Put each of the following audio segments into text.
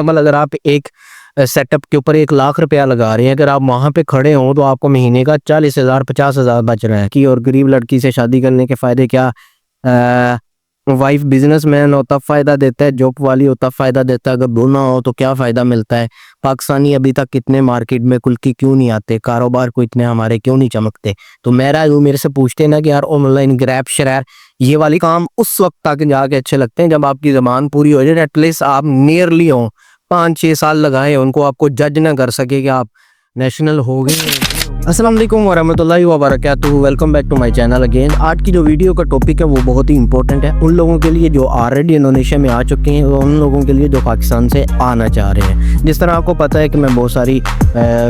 अगर आप एक सेटअप के ऊपर 1 लाख रुपया लगा रहे हैं, अगर आप वहाँ पे खड़े हों तो आपको महीने का 40,000 50,000 बच रहा है कि और गरीब लड़की से शादी करने के फ़ायदे क्या। वाइफ बिजनेसमैन हो तब फ़ायदा देता है, जॉब वाली हो तब फ़ायदा देता है, अगर दोनों हो तो क्या फ़ायदा मिलता है। पाकिस्तानी अभी तक कितने मार्केट में खुल के क्यों नहीं आते, कारोबार को इतने हमारे क्यों नहीं चमकते। तो मेरे से पूछते हैं ना कि यार ऑनलाइन ग्रैब शरैर ये वाली काम उस वक्त तक जाके अच्छे लगते हैं जब आपकी ज़बान पूरी हो जाए, एटलीस्ट आप नियरली हो, 5-6 साल लगाए उनको, आपको जज ना कर सके कि आप नेशनल हो गए। अस्सलाम वालेकुम वरहमतुल्लाहि वबरकातुहू। Welcome back to my channel again. आज की जो वीडियो का टॉपिक है वो बहुत ही इंपॉर्टेंट है उन लोगों के लिए जो ऑलरेडी इंडोनेशिया में आ चुके हैं और उन लोगों के लिए जो पाकिस्तान से आना चाह रहे हैं। जिस तरह आपको पता है कि मैं बहुत सारी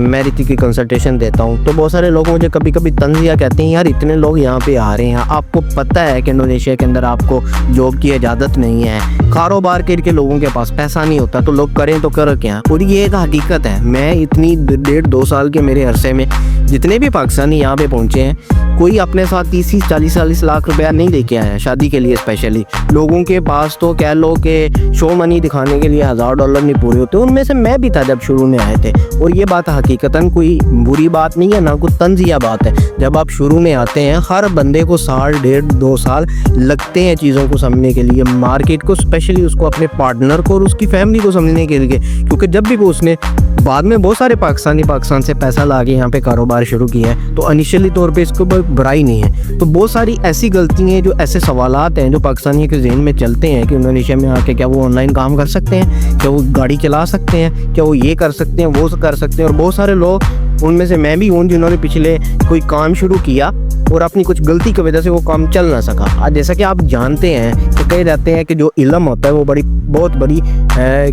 मैरिज की कंसल्टेशन देता हूँ, तो बहुत सारे लोग मुझे कभी कभी तंजिया कहते हैं, यार इतने लोग यहाँ पे आ रहे हैं, आपको पता है कि इंडोनेशिया के अंदर आपको जॉब की इजाज़त नहीं है, कारोबार के लोगों के पास पैसा नहीं होता, तो लोग करें तो कर क्या। और ये एक हकीकत है। मैं इतनी 1.5-2 साल के मेरे अरसे में जितने भी पाकिस्तानी यहाँ पे पहुँचे हैं, कोई अपने साथ 30-40 लाख रुपया नहीं लेके आया शादी के लिए। स्पेशली लोगों के पास तो कह लो कि शो मनी दिखाने के लिए $1000 नहीं पूरे होते। उनमें से मैं भी था जब शुरू में आए थे। और ये बात हकीकतन कोई बुरी बात नहीं है, ना कोई तंजिया बात है। जब आप शुरू में आते हैं, हर बंदे को 1.5-2 साल लगते हैं चीज़ों को समझने के लिए, मार्केट को, स्पेशली उसको, अपने पार्टनर को और उसकी फैमिली को समझने के लिए। क्योंकि जब भी वो उसने बाद में बहुत सारे पाकिस्तान से पैसा ला के यहाँ पे कारोबार शुरू किया है, तो इनिशियली तौर पे इसको बुराई नहीं है। तो बहुत सारी ऐसी गलतियाँ हैं, जो ऐसे सवालात हैं जो पाकिस्तानियों के जहन में चलते हैं कि इंडोनेशिया में आके क्या वो ऑनलाइन काम कर सकते हैं, क्या वो गाड़ी चला सकते हैं, क्या वो ये कर सकते हैं, वो कर सकते हैं। और बहुत सारे लोग, उनमें से मैं भी हूँ, जिन्होंने पिछले कोई काम शुरू किया और अपनी कुछ गलती की वजह से वो काम चल ना सका। आज जैसा कि आप जानते हैं कि कहे जाते हैं कि जो इल्म होता है वो बहुत बड़ी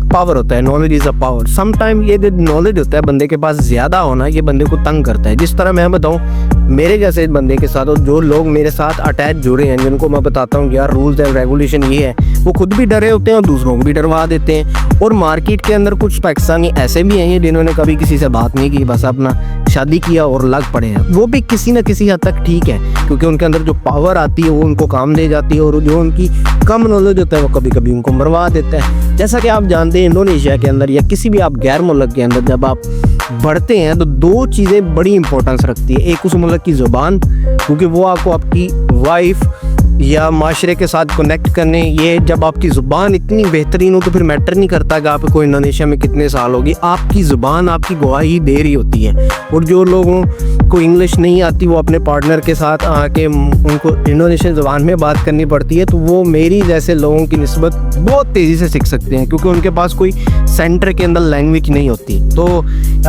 पावर होता है, knowledge is a power. Sometime ये जो नॉलेज होता है बंदे के पास ज़्यादा होना, ये बंदे को तंग करता है। जिस तरह मैं बताऊँ मेरे जैसे बंदे के साथ, और जो लोग मेरे साथ अटैच जुड़े हैं, जिनको मैं बताता हूँ कि यार रूल्स एंड रेगुलेशन ये है, वो खुद भी डरे होते हैं और दूसरों को भी डरवा देते हैं। और मार्केट के अंदर कुछ पाकिस्तानी ऐसे भी हैं जिन्होंने कभी किसी से बात नहीं की, बस अपना शादी किया और लग पड़े हैं। वो भी किसी न किसी हद तक ठीक है, क्योंकि उनके अंदर जो पावर आती है वो उनको काम दे जाती है, और जो उनकी कम नॉलेज होता है वो कभी कभी उनको मरवा देता है। जैसा कि आप जानते हैं, इंडोनेशिया के अंदर या किसी भी आप गैर मुल्क के अंदर जब आप बढ़ते हैं तो 2 चीज़ें बड़ी इंपॉर्टेंस रखती है। एक उस मुल्क की ज़ुबान, क्योंकि वो आपको आपकी वाइफ या माशरे के साथ कनेक्ट करने, ये जब आपकी ज़ुबान इतनी बेहतरीन हो तो फिर मैटर नहीं करता कि आपको इंडोनेशिया में कितने साल होगी, आपकी ज़ुबान आपकी गवाही दे रही होती है। और जो लोगों को इंग्लिश नहीं आती, वो अपने पार्टनर के साथ आके उनको इंडोनेशियन ज़ुबान में बात करनी पड़ती है, तो वो मेरी जैसे लोगों की निस्बत बहुत तेज़ी से सीख सकते हैं, क्योंकि उनके पास कोई सेंटर के अंदर लैंग्वेज नहीं होती। तो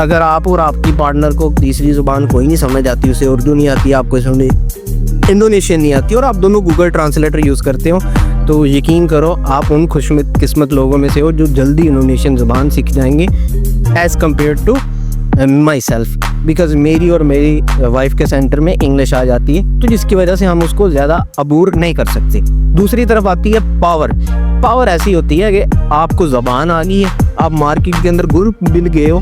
अगर आप और आपकी पार्टनर को तीसरी ज़ुबान कोई नहीं समझ आती, उसे उर्दू नहीं आती, आपको समझ इंडोनेशियन नहीं आती, और आप दोनों गूगल ट्रांसलेटर यूज़ करते हो, तो यकीन करो आप उन खुशकिस्मत लोगों में से हो जो जल्दी इंडोनेशियन ज़ुबान सीख जाएंगे as compare to my self. Because मेरी और मेरी वाइफ के सेंटर में इंग्लिश आ जाती है, तो जिसकी वजह से हम उसको ज़्यादा अबूर नहीं कर सकते। दूसरी तरफ आती है पावर ऐसी होती है कि आपको ज़बान आ गई है, आप मार्केट के अंदर घुल मिल गए हो,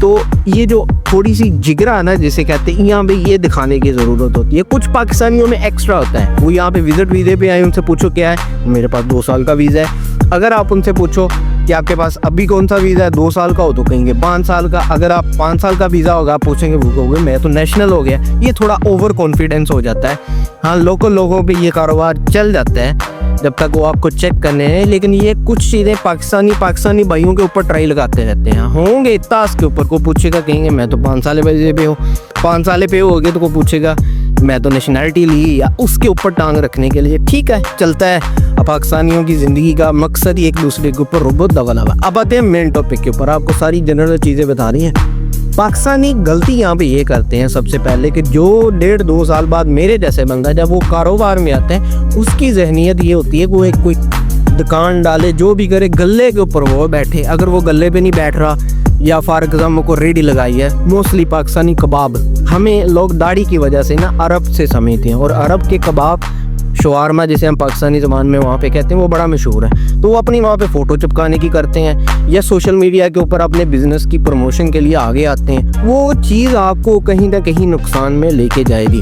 तो ये जो थोड़ी सी जिगरा है ना, जिसे कहते हैं, यहाँ पे ये दिखाने की ज़रूरत होती है। कुछ पाकिस्तानियों में एक्स्ट्रा होता है, वो यहाँ पे विजिट वीज़े पे आए, उनसे पूछो क्या है, मेरे पास 2 साल का वीज़ा है। अगर आप उनसे पूछो कि आपके पास अभी कौन सा वीज़ा है, 2 साल का हो तो कहेंगे 5 साल का। अगर आप 5 साल का वीज़ा होगा, आप पूछेंगे वो कहोगे मैं तो नेशनल हो गया। ये थोड़ा ओवर कॉन्फिडेंस हो जाता है। हाँ, लोकल लोगों पर ये कारोबार चल जाता है जब तक वो आपको चेक करने हैं, लेकिन ये कुछ चीज़ें पाकिस्तानी भाइयों के ऊपर ट्राई लगाते रहते हैं। होंगे इत्तास के ऊपर, को पूछेगा कहेंगे मैं तो 5 साल पे हो, 5 साल पे हो गए, तो को पूछेगा मैं तो नेशनैलिटी ली, या उसके ऊपर टांग रखने के लिए। ठीक है, चलता है। अब पाकिस्तानियों की ज़िंदगी का मकसद ही एक दूसरे के ऊपर रोबोट दगला हुआ। अब आते हैं मेन टॉपिक के ऊपर, आपको सारी जनरल चीज़ें बता रही हैं। पाकिस्तानी गलती यहाँ पे ये करते हैं सबसे पहले कि जो 1.5-2 साल बाद मेरे जैसे बंदा जब वो कारोबार में आता है, उसकी जहनीत ये होती है कि वो एक कोई दुकान डाले, जो भी करे, गले के ऊपर वो बैठे। अगर वो गले पे नहीं बैठ रहा, या फॉर एग्जाम्पल को रेडी लगाई है, मोस्टली पाकिस्तानी कबाब, हमें लोग दाढ़ी की वजह से ना अरब से समझते हैं, और अरब के कबाब शवारमा जिसे हम पाकिस्तानी ज़बान में वहाँ पे कहते हैं, वो बड़ा मशहूर है। तो वो अपनी वहाँ पे फ़ोटो चिपकाने की करते हैं, या सोशल मीडिया के ऊपर अपने बिज़नेस की प्रमोशन के लिए आगे आते हैं। वो चीज़ आपको कहीं ना कहीं नुकसान में लेके जाएगी।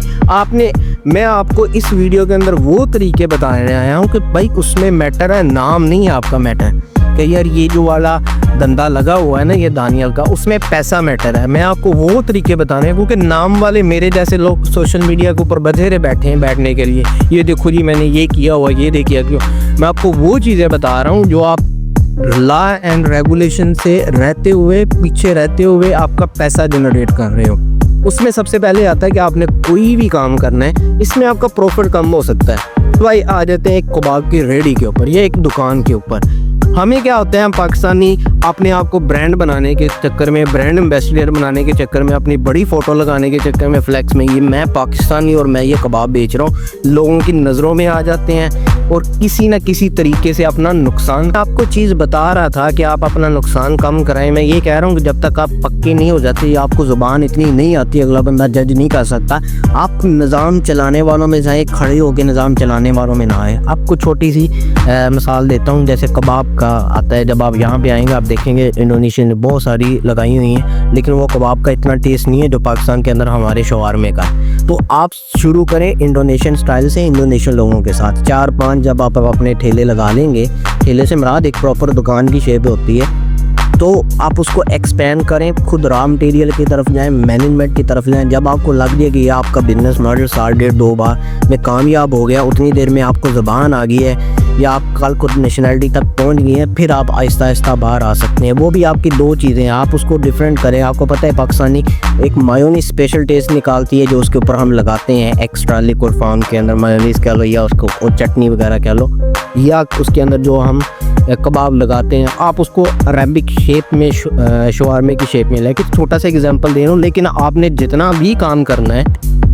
मैं आपको इस वीडियो के अंदर वो तरीके बताने आया हूँ कि भाई उसमें मैटर है नाम, नहीं है आपका मैटर। कि यार ये जो वाला धंधा लगा हुआ है ना ये दानियल का, उसमें पैसा मैटर है। मैं आपको वो तरीके बता रहे हैं क्योंकि नाम वाले मेरे जैसे लोग सोशल मीडिया के ऊपर बथेरे बैठे हैं बैठने के लिए, ये देखो जी मैंने ये किया हुआ, ये देखिए क्यों। मैं आपको वो चीज़ें बता रहा हूँ जो आप लॉ एंड रेगुलेशन से रहते हुए, पीछे रहते हुए आपका पैसा जनरेट कर रहे हो। उसमें सबसे पहले आता है कि आपने कोई भी काम करना है, इसमें आपका प्रॉफिट कम हो सकता है। तो भाई आ जाते हैं एक कबाब की रेडी के ऊपर या एक दुकान के ऊपर। हमें क्या होता है, हम पाकिस्तानी अपने आप को ब्रांड बनाने के चक्कर में, ब्रांड एम्बेसडर बनाने के चक्कर में, अपनी बड़ी फ़ोटो लगाने के चक्कर में, फ्लैक्स में, ये मैं पाकिस्तानी और मैं ये कबाब बेच रहा हूँ, लोगों की नज़रों में आ जाते हैं और किसी न किसी तरीके से अपना नुकसान। आपको चीज़ बता रहा था कि आप अपना नुकसान कम कराएं। मैं ये कह रहा हूँ कि जब तक आप पक्के नहीं हो जाते, आपको ज़ुबान इतनी नहीं आती, अगला बंदा जज नहीं कर सकता, आप निज़ाम चलाने वालों में जाए, खड़े होकर निज़ाम चलाने वालों में ना आए। आपको छोटी सी मिसाल देता हूँ, जैसे कबाब का आता है, जब आप यहाँ पे आएंगे आप देखेंगे इंडोनेशिया ने बहुत सारी लगाई हुई हैं, लेकिन वो कबाब का इतना टेस्ट नहीं है जो पाकिस्तान के अंदर हमारे शवारमे का। तो आप शुरू करें इंडोनेशियन स्टाइल से, इंडोनेशियन लोगों के साथ 4-5 जब आप अपने ठेले लगा लेंगे, ठेले से मुराद एक प्रॉपर दुकान की शेप होती है, तो आप उसको एक्सपेंड करें, खुद रॉ मटेरियल की तरफ जाएं, मैनेजमेंट की तरफ जाएं। जब आपको लग जाए कि ये आपका बिजनेस मॉडल 1.5-2 बार में कामयाब हो गया, उतनी देर में आपको ज़बान आ गई है या आप कल खुद नेशनलिटी तक पहुंच गई हैं, फिर आप आहिस्ता आहिस्ता बाहर आ सकते हैं। वो भी आपकी 2 चीज़ें हैं, आप उसको डिफरेंट करें। आपको पता है पाकिस्तानी एक मायोनीज स्पेशल टेस्ट निकालती है जो उसके ऊपर हम लगाते हैं एक्स्ट्रा लिक्विड फॉर्म के अंदर, मायोनीज कह लो या उसको चटनी वगैरह कह लो, या उसके अंदर जो हम कबाब लगाते हैं, आप उसको अरेबिक शेप में, शवारमे की शेप में लेके, छोटा सा एग्जांपल दे रहा हूँ। लेकिन आपने जितना भी काम करना है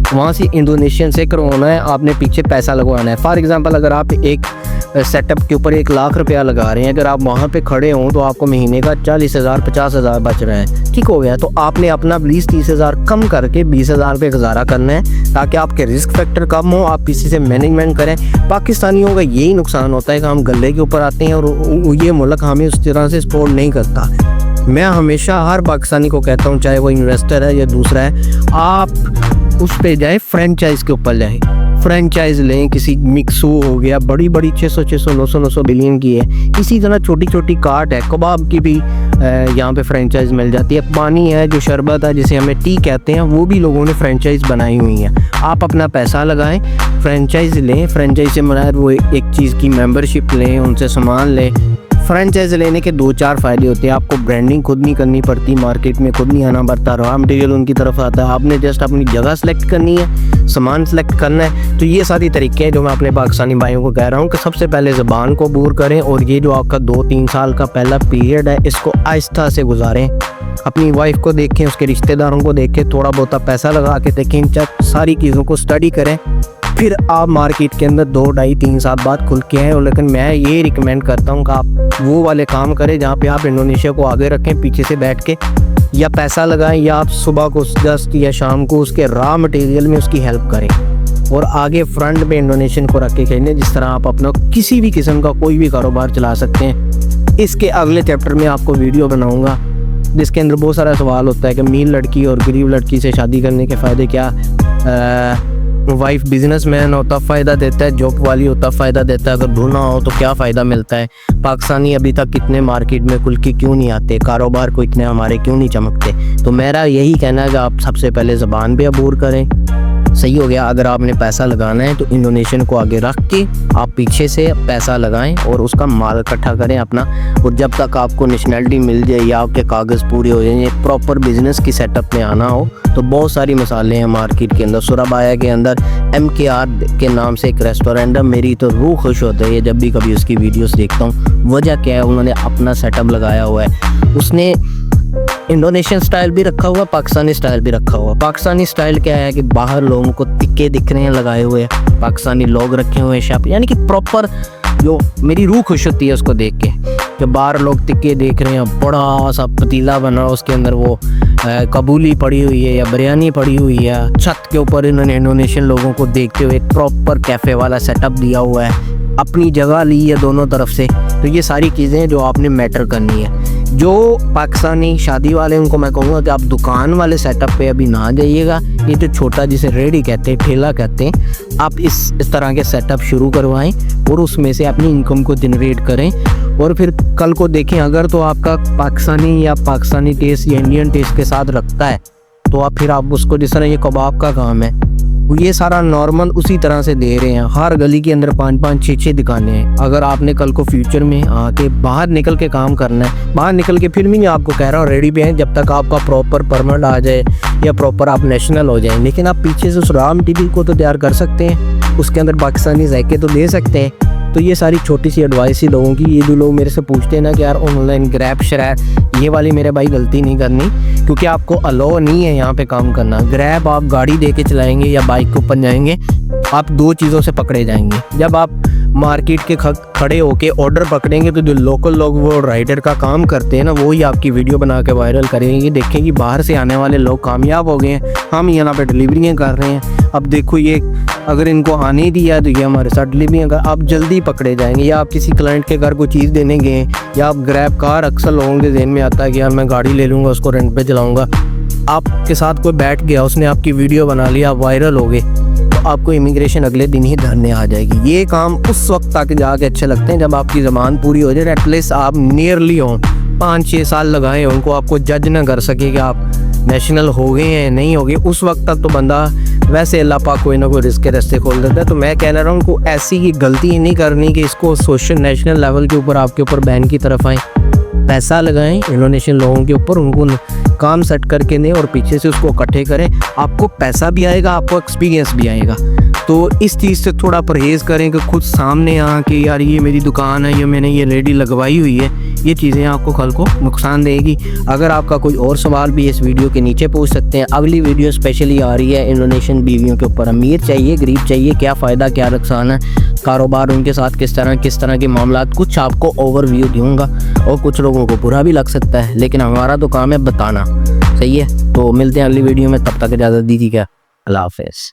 वहाँ से इंडोनेशियन से करवाना है, आपने पीछे पैसा लगवाना है। फॉर एग्जांपल अगर आप एक सेटअप के ऊपर 1 लाख रुपया लगा रहे हैं, अगर आप वहाँ पे खड़े हों तो आपको महीने का 40,000 50,000 बच रहा है, ठीक हो गया। तो आपने अपना 20-30,000 कम करके 20,000 पे गुजारा करना है ताकि आपके रिस्क फैक्टर कम हो, आप किसी से मैनेजमेंट करें। पाकिस्तानियों का यही नुकसान होता है कि हम गले के ऊपर आते हैं और ये मुल्क हमें उस तरह से सपोर्ट नहीं करता। मैं हमेशा हर पाकिस्तानी को कहता हूँ, चाहे वो इन्वेस्टर है या दूसरा है, आप उस पे जाए, फ्रेंचाइज के ऊपर जाए, फ्रेंचाइज लें। किसी मिक्सो हो गया, बड़ी 600 900 बिलियन की है। इसी तरह छोटी छोटी काट है, कबाब की भी यहाँ पे फ्रेंचाइज मिल जाती है। पानी है जो शरबत है जिसे हमें टी कहते हैं, वो भी लोगों ने फ्रेंचाइज बनाई हुई है। आप अपना पैसा लगाएं, फ्रेंचाइज लें, फ्रेंचाइज से मुराद वो एक चीज़ की मेंबरशिप लें, उनसे सामान लें। फ्रेंचाइज लेने के 2-4 फ़ायदे होते हैं। आपको ब्रांडिंग खुद नहीं करनी पड़ती, मार्केट में खुद नहीं आना पड़ता, रॉ मटेरियल उनकी तरफ आता है, आपने जस्ट अपनी जगह सेलेक्ट करनी है, सामान सेलेक्ट करना है। तो ये सारी तरीके हैं जो मैं अपने पाकिस्तानी भाइयों को कह रहा हूँ कि सबसे पहले ज़बान को दूर करें और ये जो आपका 2-3 साल का पहला पीरियड है इसको आहिस्ता से गुजारें। अपनी वाइफ को देखें, उसके रिश्तेदारों को देखें, थोड़ा बहुत पैसा लगा के देखें, इन सारी चीज़ों को स्टडी करें, फिर आप मार्केट के अंदर 2-2.5-3 साल बाद खुल के आए। लेकिन मैं ये रिकमेंड करता हूँ कि आप वो वाले काम करें जहाँ पे आप इंडोनेशिया को आगे रखें पीछे से बैठ के, या पैसा लगाएं, या आप सुबह को जस्ट या शाम को उसके रॉ मटेरियल में उसकी हेल्प करें और आगे फ्रंट पे इंडोनेशियन को रख के खेलें, जिस तरह आप अपना किसी भी किस्म का कोई भी कारोबार चला सकते हैं। इसके अगले चैप्टर में आपको वीडियो बनाऊँगा जिसके अंदर बहुत सारा सवाल होता है कि अमीर लड़की और गरीब लड़की से शादी करने के फ़ायदे क्या, वाइफ बिजनेसमैन होता फ़ायदा देता है, जॉब वाली होता फ़ायदा देता है, अगर दोनों हो तो क्या फ़ायदा मिलता है, पाकिस्तानी अभी तक कितने मार्केट में खुल के क्यों नहीं आते, कारोबार को इतने हमारे क्यों नहीं चमकते। तो मेरा यही कहना है कि आप सबसे पहले ज़बान पे अबूर करें, सही हो गया। अगर आपने पैसा लगाना है तो इंडोनेशियन को आगे रख के आप पीछे से पैसा लगाएं और उसका माल इकट्ठा करें अपना, और जब तक आपको नेशनलिटी मिल जाए या आपके कागज़ पूरे हो जाए, एक प्रॉपर बिजनेस की सेटअप में आना हो, तो बहुत सारी मिसालें हैं मार्केट के अंदर। सुराबाया के अंदर MKR के नाम से एक रेस्टोरेंट है, मेरी तो रूह खुश होती है जब भी कभी उसकी वीडियोस देखता हूँ। वजह क्या है, उन्होंने अपना सेटअप लगाया हुआ है, उसने इंडोनेशियन स्टाइल भी रखा हुआ, पाकिस्तानी स्टाइल भी रखा हुआ। पाकिस्तानी स्टाइल क्या है कि बाहर लोगों को टिक्के दिख रहे हैं लगाए हुए, पाकिस्तानी लोग रखे हुए हैं शेफ, यानी कि प्रॉपर, जो मेरी रूह खुश होती है उसको देख के, कि बाहर लोग टिक्के देख रहे हैं, बड़ा सा पतीला बना, उसके अंदर वो कबूली पड़ी हुई है या बिरयानी पड़ी हुई है, छत के ऊपर इन्होंने इंडोनेशियन लोगों को देखते हुए एक प्रॉपर कैफ़े वाला सेटअप दिया हुआ है, अपनी जगह ली है दोनों तरफ से। तो ये सारी चीज़ें जो आपने मैटर करनी है। जो पाकिस्तानी शादी वाले उनको मैं कहूँगा कि आप दुकान वाले सेटअप पे अभी ना जाइएगा। ये जो छोटा जिसे रेडी कहते हैं, ठेला कहते हैं, आप इस तरह के सेटअप शुरू करवाएं और उसमें से अपनी इनकम को जनरेट करें और फिर कल को देखें अगर तो आपका पाकिस्तानी टेस्ट या इंडियन टेस्ट के साथ रखता है तो आप उसको, जिस तरह ये कबाब का काम है, ये सारा नॉर्मल उसी तरह से दे रहे हैं। हर गली के अंदर 5-5 6-6 दुकानें हैं। अगर आपने कल को फ्यूचर में आके बाहर निकल के काम करना है, बाहर निकल के फिर भी नहीं आपको कह रहा हूँ रेडी पे हैं, जब तक आपका प्रॉपर परमिट आ जाए या प्रॉपर आप नेशनल हो जाए, लेकिन आप पीछे से उस रॉ मटीरियल को तो तैयार कर सकते हैं, उसके अंदर पाकिस्तानी जायके तो दे सकते हैं। तो ये सारी छोटी सी एडवाइस ही लोगों की। ये जो लोग मेरे से पूछते हैं ना कि यार ऑनलाइन ग्रैब शरैब, ये वाली मेरे भाई गलती नहीं करनी, क्योंकि आपको अलाउ नहीं है यहाँ पे काम करना। ग्रैब आप गाड़ी दे के चलाएंगे या बाइक के ऊपर जाएंगे, आप 2 चीज़ों से पकड़े जाएंगे। जब आप मार्केट के खड़े होके ऑर्डर पकड़ेंगे तो जो लोकल लोग वो राइडर का काम करते हैं ना, वो ही आपकी वीडियो बना के वायरल करेंगे, देखेंगे बाहर से आने वाले लोग कामयाब हो गए हैं, हम यहाँ पे डिलीवरियाँ कर रहे हैं। अब देखो ये अगर इनको आने दिया तो ये हमारे साथ डिलीवरियाँ कर, आप जल्दी पकड़े जाएंगे। या आप किसी क्लाइंट के घर को चीज़ देने गए, या आप ग्रैब कार, अक्सर लोगों के जहन में आता है कि यार मैं गाड़ी ले लूँगा, उसको रेंट पे चलाऊँगा। आपके साथ कोई बैठ गया, उसने आपकी वीडियो बना लिया, आप वायरल हो गए, तो आपको इमिग्रेशन अगले दिन ही धरने आ जाएगी। ये काम उस वक्त तक जाके अच्छे लगते हैं जब आपकी ज़बान पूरी हो जाए, एटलीस्ट आप नियरली हों, 5-6 साल लगाए उनको, आपको जज ना कर सके कि आप नेशनल हो गए हैं नहीं हो गए। उस वक्त तक तो बंदा वैसे अल्लाह पाक कोई ना कोई रिस्क के रास्ते खोल देता है। तो मैं कह रहा हूँ उनको ऐसी ही गलती नहीं करनी कि इसको सोशल नेशनल लेवल के ऊपर आपके ऊपर बैन की तरफ आए। पैसा लगाएं इंडोनेशियन लोगों के ऊपर, उनको काम सेट करके दें और पीछे से उसको इकट्ठे करें। आपको पैसा भी आएगा, आपको एक्सपीरियंस भी आएगा। तो इस चीज़ से थोड़ा परहेज़ करें कि खुद सामने आ कि यार ये मेरी दुकान है, ये मैंने ये रेडी लगवाई हुई है, ये चीज़ें आपको कल को नुकसान देगी। अगर आपका कोई और सवाल भी इस वीडियो के नीचे पूछ सकते हैं। अगली वीडियो स्पेशली आ रही है इंडोनेशियन बीवियों के ऊपर, अमीर चाहिए गरीब चाहिए, क्या फ़ायदा क्या नुकसान है, कारोबार उनके साथ किस तरह के मामला, कुछ आपको ओवरव्यू दूंगा। और कुछ लोगों को बुरा भी लग सकता है, लेकिन हमारा तो काम है बताना, सही है। तो मिलते हैं अगली वीडियो में, तब तक इजाज़त दीजिए, क्या अल्लाह हाफ़िज़।